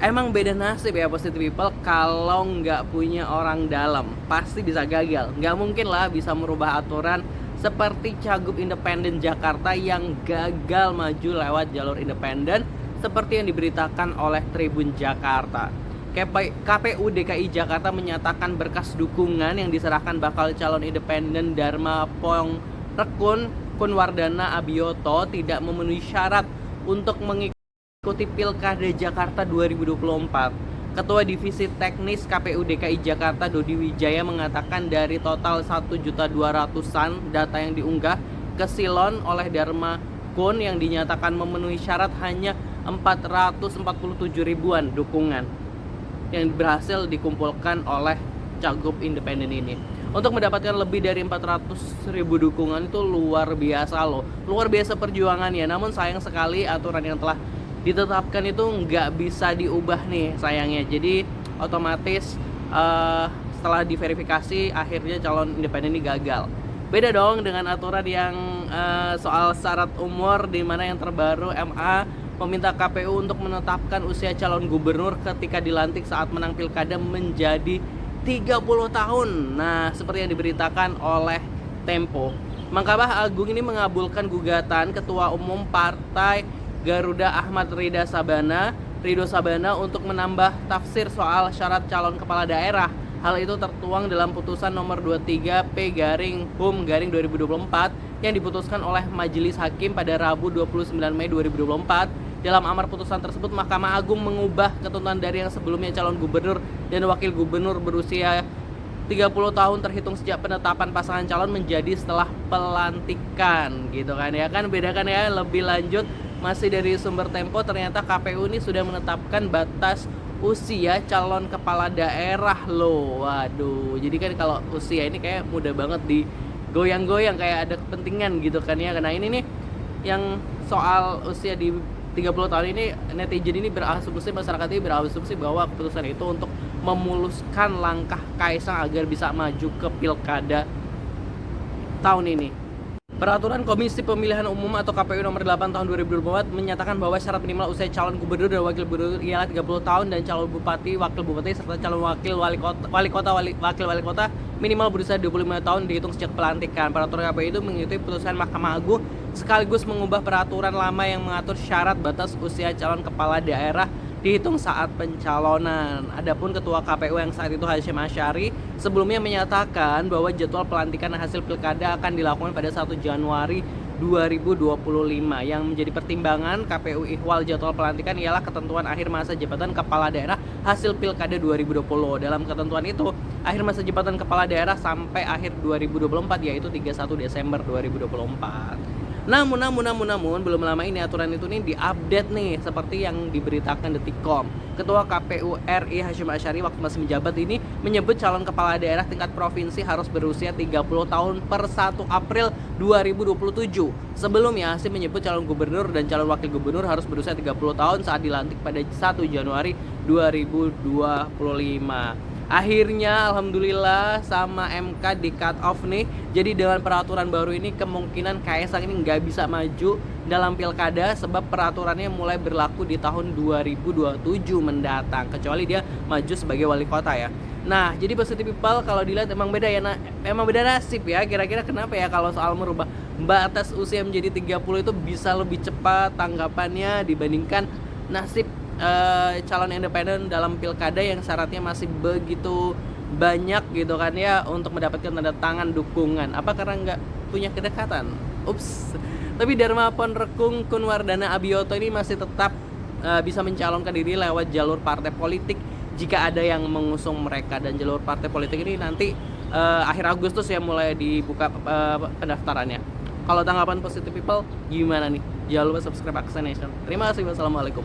Emang beda nasib ya positive people, kalau nggak punya orang dalam pasti bisa gagal. Nggak mungkin lah bisa merubah aturan seperti Cagup Independen Jakarta yang gagal maju lewat jalur independen seperti yang diberitakan oleh Tribun Jakarta. KPU DKI Jakarta menyatakan berkas dukungan yang diserahkan bakal calon independen Dharma Pong Rekun Kunwardana Abiyoto tidak memenuhi syarat untuk mengikuti Pilkada Jakarta 2024. Ketua Divisi Teknis KPU DKI Jakarta Dodi Wijaya mengatakan dari total 1.200.000-an data yang diunggah ke Silon oleh Dharma Kun yang dinyatakan memenuhi syarat hanya 447.000-an dukungan yang berhasil dikumpulkan oleh Cagup Independen ini. Untuk mendapatkan lebih dari 400.000 dukungan itu luar biasa loh. Luar biasa perjuangannya. Namun sayang sekali aturan yang telah ditetapkan itu nggak bisa diubah nih sayangnya. Jadi otomatis setelah diverifikasi akhirnya calon independen ini gagal. Beda dong dengan aturan yang soal syarat umur, di mana yang terbaru MA meminta KPU untuk menetapkan usia calon gubernur ketika dilantik saat menang pilkada menjadi 30 tahun. Nah, seperti yang diberitakan oleh Tempo, Mahkamah Agung ini mengabulkan gugatan Ketua Umum Partai Garuda Ahmad Ridho Sabana untuk menambah tafsir soal syarat calon kepala daerah. Hal itu tertuang dalam putusan nomor 23 P/HUM/2024 yang diputuskan oleh Majelis Hakim pada Rabu 29 Mei 2024. Dalam amar putusan tersebut, Mahkamah Agung mengubah ketentuan dari yang sebelumnya calon gubernur dan wakil gubernur berusia 30 tahun terhitung sejak penetapan pasangan calon menjadi setelah pelantikan, gitu kan ya. Kan bedakan ya. Lebih lanjut masih dari sumber Tempo, ternyata KPU ini sudah menetapkan batas usia calon kepala daerah loh. Waduh, jadi kan kalau usia ini kayak mudah banget digoyang-goyang, kayak ada kepentingan gitu kan ya. Nah ini nih yang soal usia di 30 tahun ini, netizen ini berasumsi, masyarakat ini berasumsi bahwa keputusan itu untuk memuluskan langkah Kaisang agar bisa maju ke pilkada tahun ini. Peraturan Komisi Pemilihan Umum atau KPU nomor 8 tahun 2024 menyatakan bahwa syarat minimal usia calon gubernur dan wakil gubernur ialah 30 tahun dan calon bupati, wakil bupati serta calon wakil wali kota minimal berusia 25 tahun dihitung sejak pelantikan. Peraturan KPU itu mengikuti putusan Mahkamah Agung sekaligus mengubah peraturan lama yang mengatur syarat batas usia calon kepala daerah dihitung saat pencalonan. Adapun Ketua KPU yang saat itu Hasyim Asyari sebelumnya menyatakan bahwa jadwal pelantikan hasil pilkada akan dilakukan pada 1 Januari 2025. Yang menjadi pertimbangan KPU ihwal jadwal pelantikan ialah ketentuan akhir masa jabatan kepala daerah hasil pilkada 2020. Dalam ketentuan itu, akhir masa jabatan kepala daerah sampai akhir 2024 yaitu 31 Desember 2024. Namun belum lama ini aturan itu nih diupdate nih seperti yang diberitakan Detikcom. Ketua KPU RI Hasyim Asyari waktu masih menjabat ini menyebut calon kepala daerah tingkat provinsi harus berusia 30 tahun per 1 April 2027. Sebelumnya Hasyim menyebut calon gubernur dan calon wakil gubernur harus berusia 30 tahun saat dilantik pada 1 Januari 2025. Akhirnya alhamdulillah sama MK di cut off nih. Jadi dengan peraturan baru ini kemungkinan Kaisang ini nggak bisa maju dalam pilkada sebab peraturannya mulai berlaku di tahun 2027 mendatang, kecuali dia maju sebagai wali kota ya. Nah, jadi positive people kalau dilihat emang beda ya, emang beda nasib ya. Kira-kira kenapa ya kalau soal merubah batas usia menjadi 30 itu bisa lebih cepat tanggapannya dibandingkan nasib calon independen dalam pilkada yang syaratnya masih begitu banyak gitu kan ya untuk mendapatkan tanda tangan dukungan. Apa karena nggak punya kedekatan? Ups. Tapi Dharma Pong Rekun Kunwardana Abiyoto ini masih tetap bisa mencalonkan diri lewat jalur partai politik jika ada yang mengusung mereka, dan jalur partai politik ini nanti akhir Agustus ya mulai dibuka pendaftarannya. Kalau tanggapan positive people gimana nih? Jangan lupa subscribe Aksa Nation. Terima kasih. Wassalamualaikum.